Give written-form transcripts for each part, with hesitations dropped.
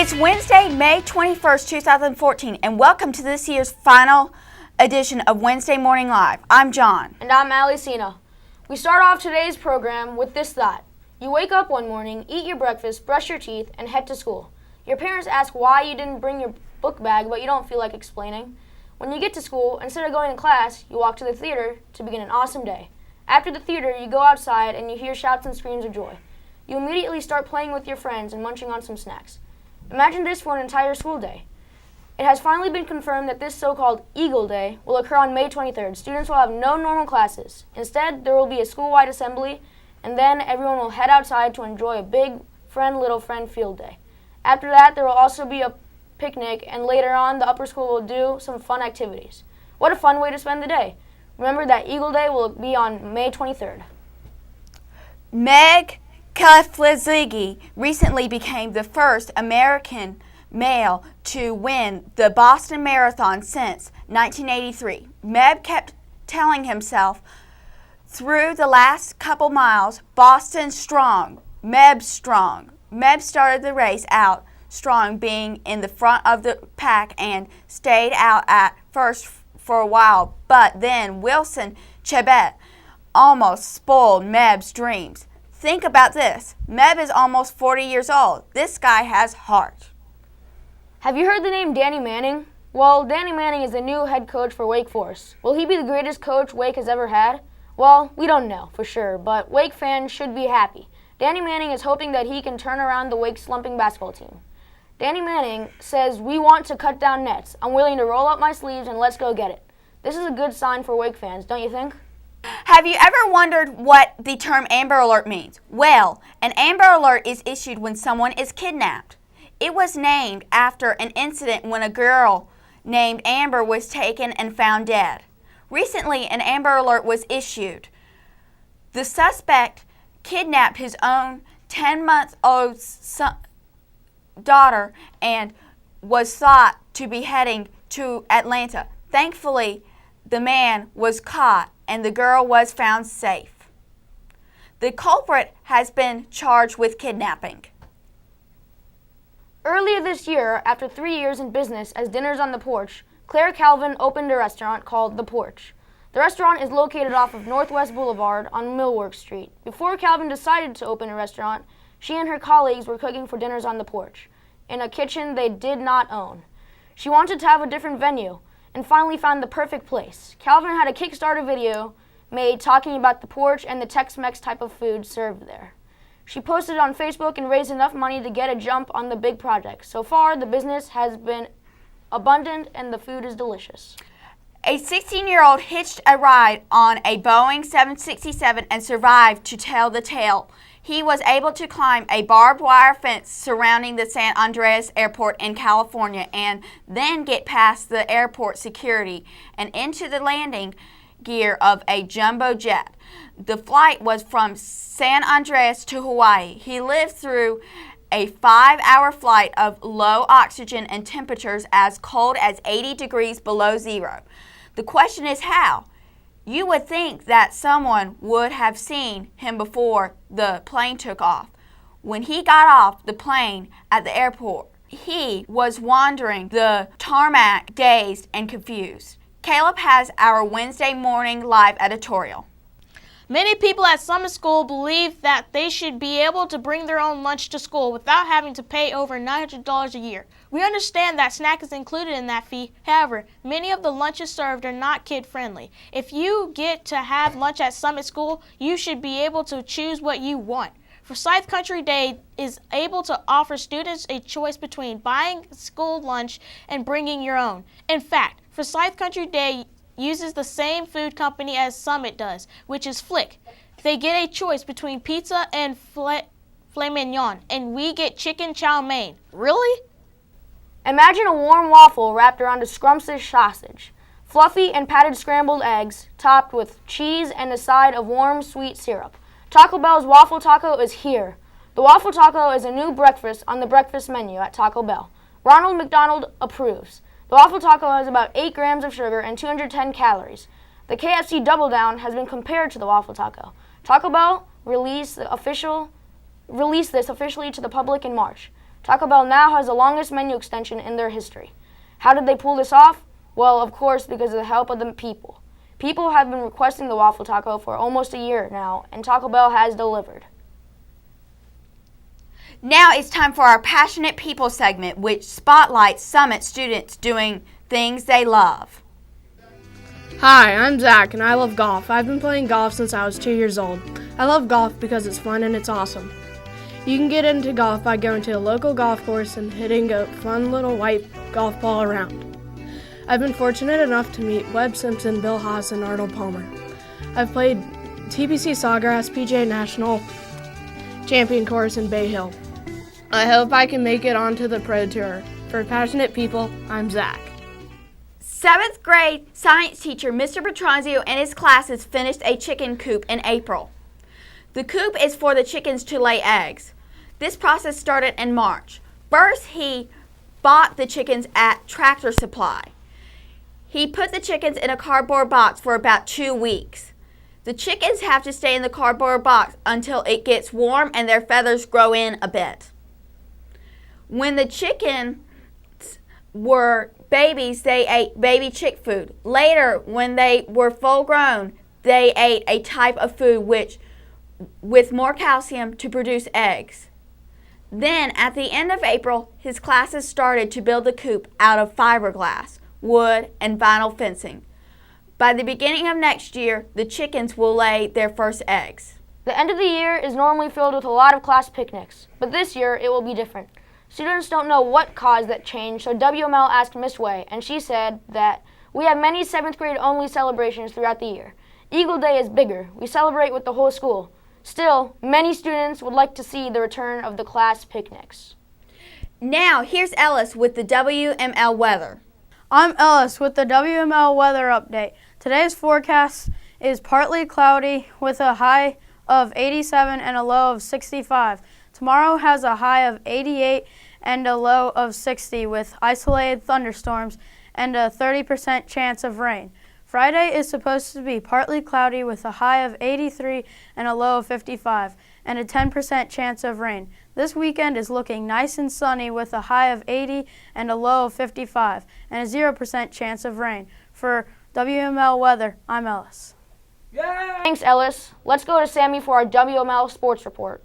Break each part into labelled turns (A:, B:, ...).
A: It's Wednesday, May 21st, 2014, and welcome to this year's final edition of Wednesday Morning Live. I'm John.
B: And I'm Alicina. We start off today's program with this thought. You wake up one morning, eat your breakfast, brush your teeth, and head to school. Your parents ask why you didn't bring your book bag, but you don't feel like explaining. When you get to school, instead of going to class, you walk to the theater to begin an awesome day. After the theater, you go outside and you hear shouts and screams of joy. You immediately start playing with your friends and munching on some snacks. Imagine this for an entire school day. It has finally been confirmed that this so-called Eagle Day will occur on May 23rd. Students will have no normal classes. Instead, there will be a school-wide assembly, and then everyone will head outside to enjoy a big friend, little friend field day. After that, there will also be a picnic, and later on, the upper school will do some fun activities. What a fun way to spend the day. Remember that Eagle Day will be on May 23rd.
A: Meg Keflezighi recently became the first American male to win the Boston Marathon since 1983. Meb kept telling himself through the last couple miles, Boston's strong, Meb's strong. Meb started the race out strong, being in the front of the pack and stayed out at first for a while, but then Wilson Chebet almost spoiled Meb's dreams. Think about this. Meb is almost 40 years old. This guy has heart.
B: Have you heard the name Danny Manning? Well, Danny Manning is the new head coach for Wake Forest. Will he be the greatest coach Wake has ever had? Well, we don't know for sure, but Wake fans should be happy. Danny Manning is hoping that he can turn around the Wake slumping basketball team. Danny Manning says, "We want to cut down nets. I'm willing to roll up my sleeves and let's go get it." This is a good sign for Wake fans, don't you think?
A: Have you ever wondered what the term Amber Alert means? Well, an Amber Alert is issued when someone is kidnapped. It was named after an incident when a girl named Amber was taken and found dead. Recently, an Amber Alert was issued. The suspect kidnapped his own 10-month-old daughter and was thought to be heading to Atlanta. Thankfully, the man was caught and the girl was found safe. The culprit has been charged with kidnapping.
B: Earlier this year, after 3 years in business as Dinners on the Porch, Claire Calvin opened a restaurant called The Porch. The restaurant is located off of Northwest Boulevard on Millwork Street. Before Calvin decided to open a restaurant, she and her colleagues were cooking for Dinners on the Porch in a kitchen they did not own. She wanted to have a different venue and finally found the perfect place. Calvin had a Kickstarter video made talking about the porch and the Tex-Mex type of food served there. She posted it on Facebook and raised enough money to get a jump on the big project. So far, the business has been abundant and the food is delicious.
A: A 16-year-old hitched a ride on a Boeing 767 and survived to tell the tale. He was able to climb a barbed wire fence surrounding the San Andreas Airport in California and then get past the airport security and into the landing gear of a jumbo jet. The flight was from San Andreas to Hawaii. He lived through a 5-hour flight of low oxygen and temperatures as cold as 80 degrees below zero. The question is how? You would think that someone would have seen him before the plane took off. When he got off the plane at the airport, he was wandering the tarmac, dazed and confused. Caleb has our Wednesday Morning Live editorial.
C: Many people at Summit School believe that they should be able to bring their own lunch to school without having to pay over $900 a year. We understand that snack is included in that fee. However, many of the lunches served are not kid-friendly. If you get to have lunch at Summit School, you should be able to choose what you want. Forsyth Country Day is able to offer students a choice between buying school lunch and bringing your own. In fact, Forsyth Country Day uses the same food company as Summit does, which is Flick. They get a choice between pizza and filet mignon, and we get chicken chow mein. Really?
B: Imagine a warm waffle wrapped around a scrumptious sausage, fluffy and patted scrambled eggs, topped with cheese and a side of warm, sweet syrup. Taco Bell's Waffle Taco is here. The Waffle Taco is a new breakfast on the breakfast menu at Taco Bell. Ronald McDonald approves. The Waffle Taco has about 8 grams of sugar and 210 calories. The KFC Double Down has been compared to the Waffle Taco. Taco Bell released this officially to the public in March. Taco Bell now has the longest menu extension in their history. How did they pull this off? Well, of course, because of the help of the people. People have been requesting the waffle taco for almost a year now, and Taco Bell has delivered.
A: Now it's time for our Passionate People segment, which spotlights Summit students doing things they love.
D: Hi, I'm Zach, and I love golf. I've been playing golf since I was 2 years old. I love golf because it's fun and it's awesome. You can get into golf by going to a local golf course and hitting a fun little white golf ball around. I've been fortunate enough to meet Webb Simpson, Bill Haas, and Arnold Palmer. I've played TPC Sawgrass, PGA National Champion Course in Bay Hill. I hope I can make it onto the Pro Tour. For Passionate People, I'm Zach.
A: 7th grade science teacher Mr. Petronzio and his classes finished a chicken coop in April. The coop is for the chickens to lay eggs. This process started in March. First, he bought the chickens at Tractor Supply. He put the chickens in a cardboard box for about 2 weeks. The chickens have to stay in the cardboard box until it gets warm and their feathers grow in a bit. When the chickens were babies, they ate baby chick food. Later, when they were full grown, they ate a type of food with more calcium to produce eggs. Then, at the end of April, his classes started to build the coop out of fiberglass, wood, and vinyl fencing. By the beginning of next year, the chickens will lay their first eggs.
B: The end of the year is normally filled with a lot of class picnics, but this year it will be different. Students don't know what caused that change, so WML asked Miss Way, and she said that we have many 7th grade only celebrations throughout the year. Eagle Day is bigger. We celebrate with the whole school. Still, many students would like to see the return of the class picnics.
A: Now, here's Ellis with the WML weather.
E: I'm Ellis with the WML weather update. Today's forecast is partly cloudy with a high of 87 and a low of 65. Tomorrow has a high of 88 and a low of 60 with isolated thunderstorms and a 30% chance of rain. Friday is supposed to be partly cloudy with a high of 83 and a low of 55 and a 10% chance of rain. This weekend is looking nice and sunny with a high of 80 and a low of 55 and a 0% chance of rain. For WML weather, I'm Ellis.
B: Yay! Thanks, Ellis. Let's go to Sammy for our WML sports report.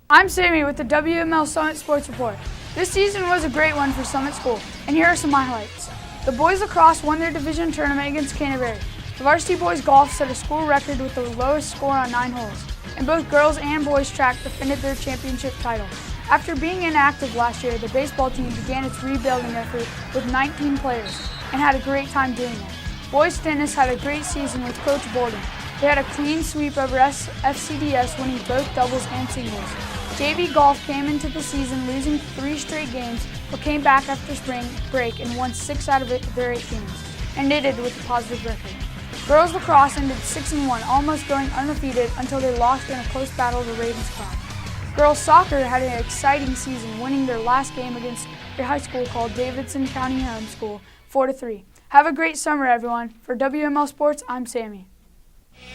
F: I'm Sammy with the WML Summit Sports Report. This season was a great one for Summit School, and here are some highlights. The boys lacrosse won their division tournament against Canterbury. The varsity boys golf set a school record with the lowest score on 9 holes, and both girls and boys track defended their championship title. After being inactive last year, the baseball team began its rebuilding effort with 19 players and had a great time doing it. Boys tennis had a great season with Coach Borden. They had a clean sweep over FCDS, winning both doubles and singles. JV golf came into the season losing 3 straight games, but came back after spring break and won 6 out of their 8 games, and knitted with a positive record. Girls lacrosse ended 6-1, almost going undefeated until they lost in a close battle to Ravenscroft. Girls soccer had an exciting season, winning their last game against a high school called Davidson County Home School, 4-3. Have a great summer, everyone. For WML Sports, I'm Sammy.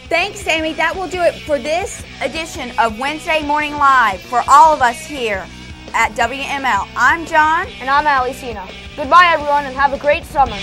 A: Thanks, Sammy. That will do it for this edition of Wednesday Morning Live for all of us here at WML. I'm John.
B: And I'm Alicina. Goodbye, everyone, and have a great summer.